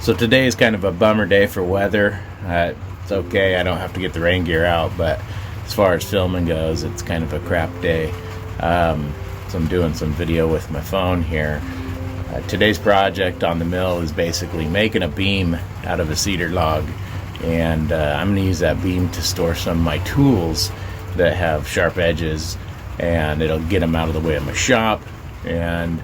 So today is kind of a bummer day for weather. It's okay, I don't have to get the rain gear out, but as far as filming goes, it's kind of a crap day. So I'm doing some video with my phone here. Today's project on the mill is basically making a beam out of a cedar log, and I'm going to use that beam to store some of my tools that have sharp edges, and it'll get them out of the way of my shop, and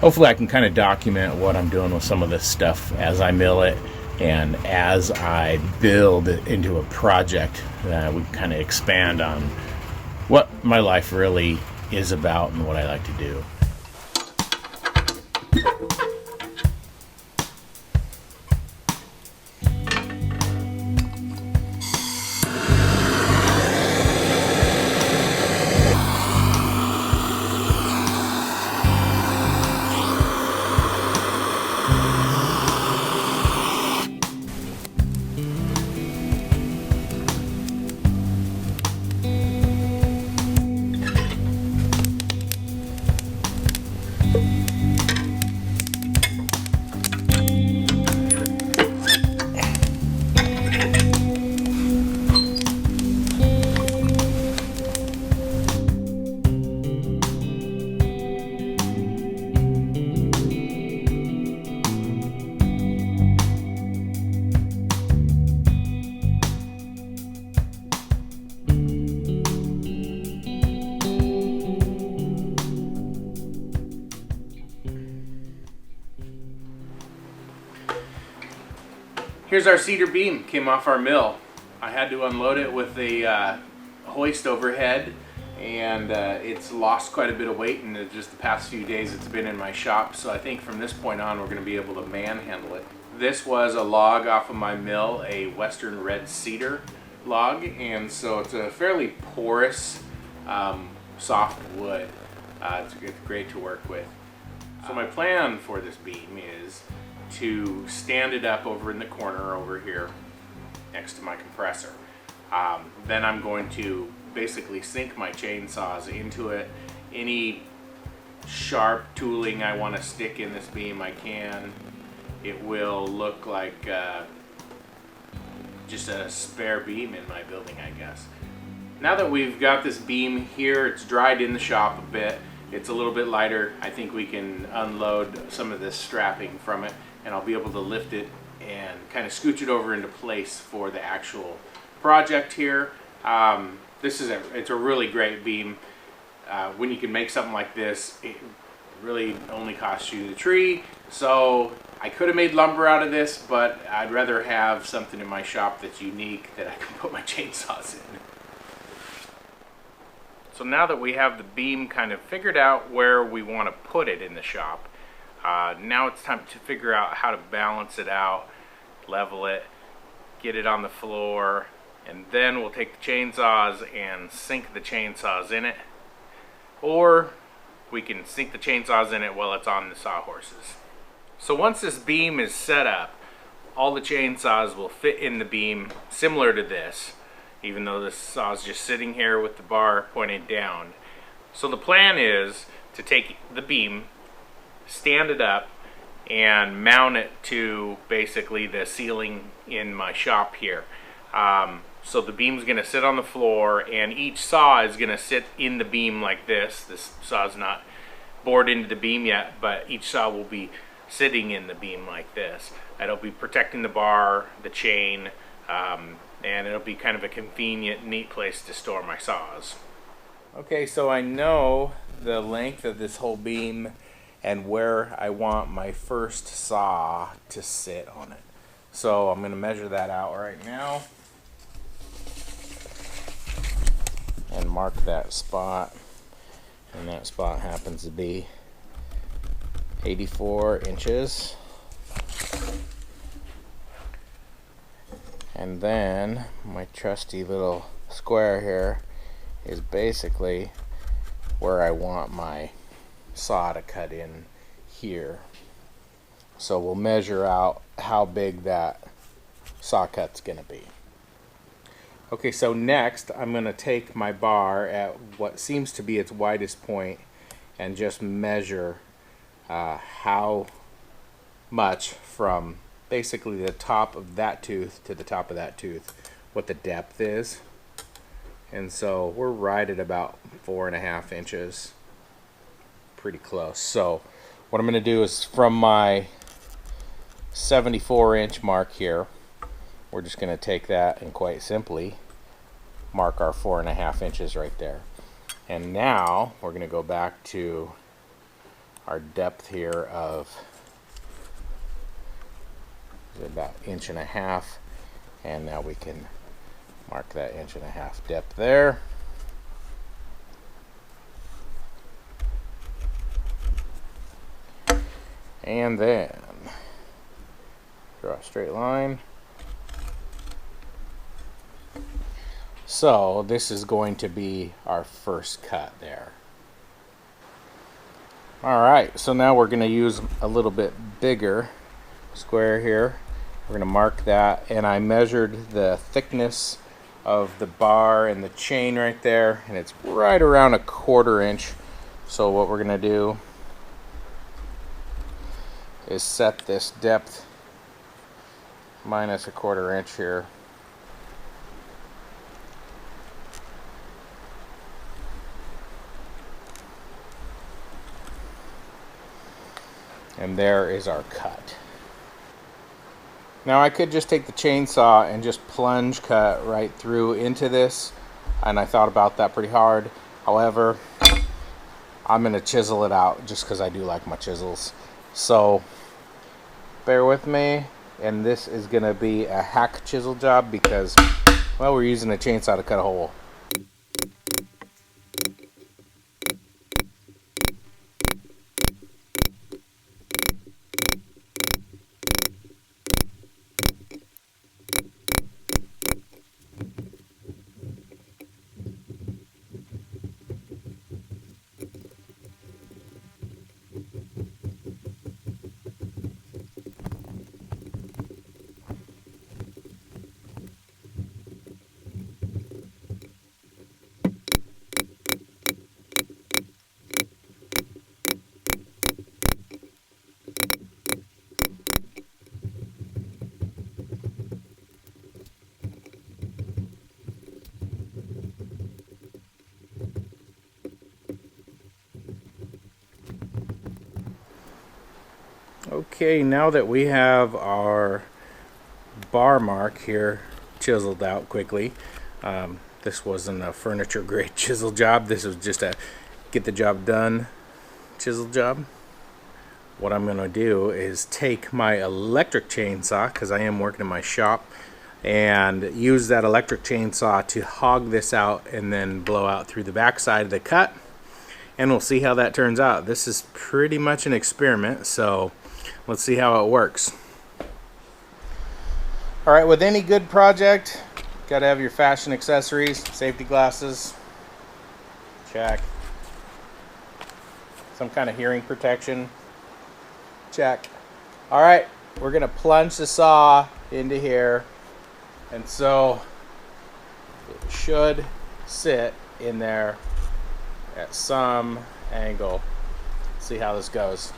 hopefully I can kind of document what I'm doing with some of this stuff as I mill it and as I build it into a project. We can kind of expand on what my life really is about and what I like to do. Here's our cedar beam, came off our mill. I had to unload it with a hoist overhead, and it's lost quite a bit of weight in just the past few days it's been in my shop, so I think from this point on we're going to be able to manhandle it. This was a log off of my mill, a western red cedar log, and so it's a fairly porous, soft wood. It's great to work with. So my plan for this beam is to stand it up over in the corner over here next to my compressor. Then I'm going to basically sink my chainsaws into it. Any sharp tooling I want to stick in this beam, I can. It will look like just a spare beam in my building, I guess. Now that we've got this beam here, it's dried in the shop a bit. It's a little bit lighter. I think we can unload some of this strapping from it, and I'll be able to lift it and kind of scooch it over into place for the actual project here. It's a really great beam. When you can make something like this, it really only costs you the tree. So I could have made lumber out of this, but I'd rather have something in my shop that's unique that I can put my chainsaws in. So now that we have the beam kind of figured out where we want to put it in the shop, now it's time to figure out how to balance it out, level it, get it on the floor, and then we'll take the chainsaws and sink the chainsaws in it. Or we can sink the chainsaws in it while it's on the sawhorses. So once this beam is set up, all the chainsaws will fit in the beam similar to this, even though this saw is just sitting here with the bar pointed down. So the plan is to take the beam, stand it up, and mount it to basically the ceiling in my shop here. So the beam's going to sit on the floor, and each saw is going to sit in the beam like this. This saw's not bored into the beam yet, but each saw will be sitting in the beam like this. It'll be protecting the bar, the chain, and it'll be kind of a convenient, neat place to store my saws. Okay, so I know the length of this whole beam and where I want my first saw to sit on it. So I'm going to measure that out right now and mark that spot. And that spot happens to be 84 inches. And then my trusty little square here is basically where I want my saw to cut in here. So we'll measure out how big that saw cut's going to be. Okay, so next I'm going to take my bar at what seems to be its widest point and just measure how much from basically the top of that tooth to the top of that tooth, what the depth is. And so we're right at about 4.5 inches, pretty close. So what I'm going to do is from my 74-inch mark here, we're just going to take that and quite simply mark our 4.5 inches right there. And now we're going to go back to our depth here of about 1.5 inches, and now we can mark that 1.5 inch depth there. And then draw a straight line. So this is going to be our first cut there. Alright, so now we're going to use a little bit bigger square here. We're going to mark that, and I measured the thickness of the bar and the chain right there, and it's right around 1/4 inch. So what we're going to do is set this depth minus 1/4 inch here. And there is our cut. Now I could just take the chainsaw and just plunge cut right through into this, and I thought about that pretty hard. However, I'm going to chisel it out just because I do like my chisels. So bear with me, and this is going to be a hack chisel job because, well, we're using a chainsaw to cut a hole. Okay, now that we have our bar mark here chiseled out quickly, this wasn't a furniture grade chisel job. This was just a get the job done chisel job. What I'm going to do is take my electric chainsaw, because I am working in my shop, and use that electric chainsaw to hog this out and then blow out through the back side of the cut, and we'll see how that turns out. This is pretty much an experiment, so let's see how it works. Alright, with any good project, gotta have your fashion accessories. Safety glasses, check. Some kind of hearing protection, check. Alright, we're gonna plunge the saw into here, and so it should sit in there at some angle. Let's see how this goes.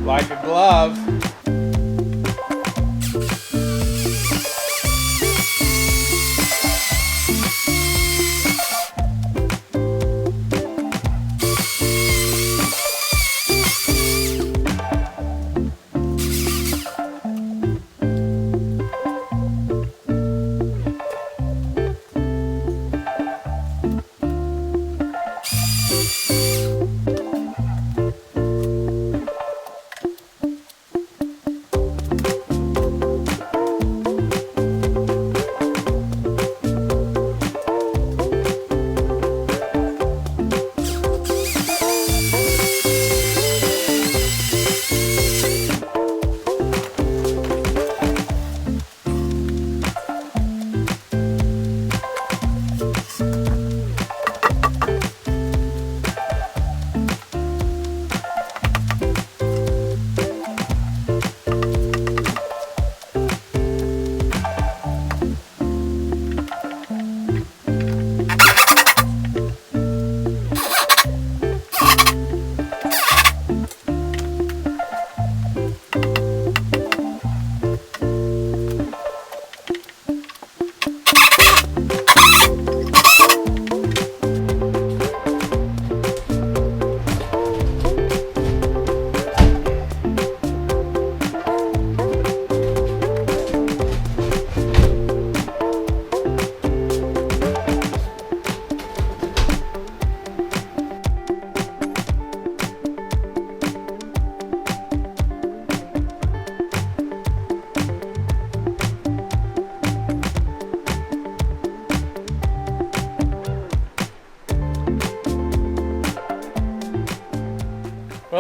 Like a glove.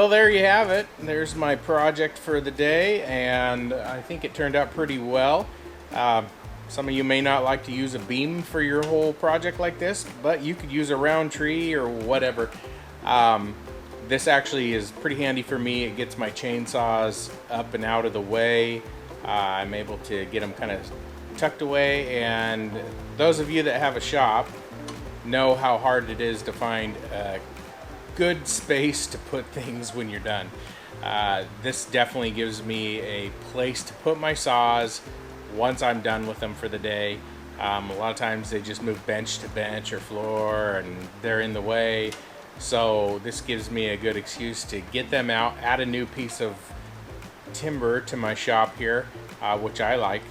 Well, there you have it. There's my project for the day, and I think it turned out pretty well. Some of you may not like to use a beam for your whole project like this, but you could use a round tree or whatever. This actually is pretty handy for me. It gets my chainsaws up and out of the way. I'm able to get them kind of tucked away, and those of you that have a shop know how hard it is to find a good space to put things when you're done. This definitely gives me a place to put my saws once I'm done with them for the day. A lot of times they just move bench to bench or floor and they're in the way. So this gives me a good excuse to get them out, add a new piece of timber to my shop here, which I like.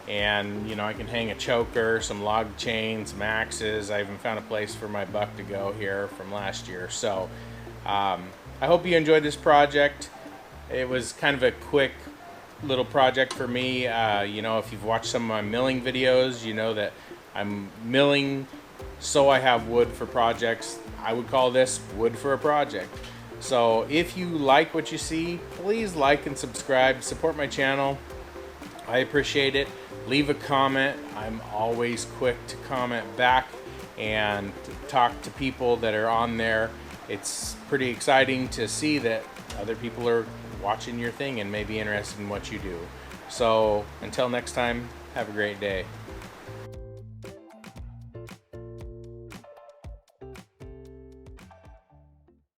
And I can hang a choker, some log chains, some axes. I even found a place for my buck to go here from last year. So I hope you enjoyed this project. It was kind of a quick little project for me. If you've watched some of my milling videos, you know that I'm milling so I have wood for projects. I would call this wood for a project. So if you like what you see, please like and subscribe, support my channel. I appreciate it. Leave a comment. I'm always quick to comment back and talk to people that are on there. It's pretty exciting to see that other people are watching your thing and may be interested in what you do. So until next time, have a great day.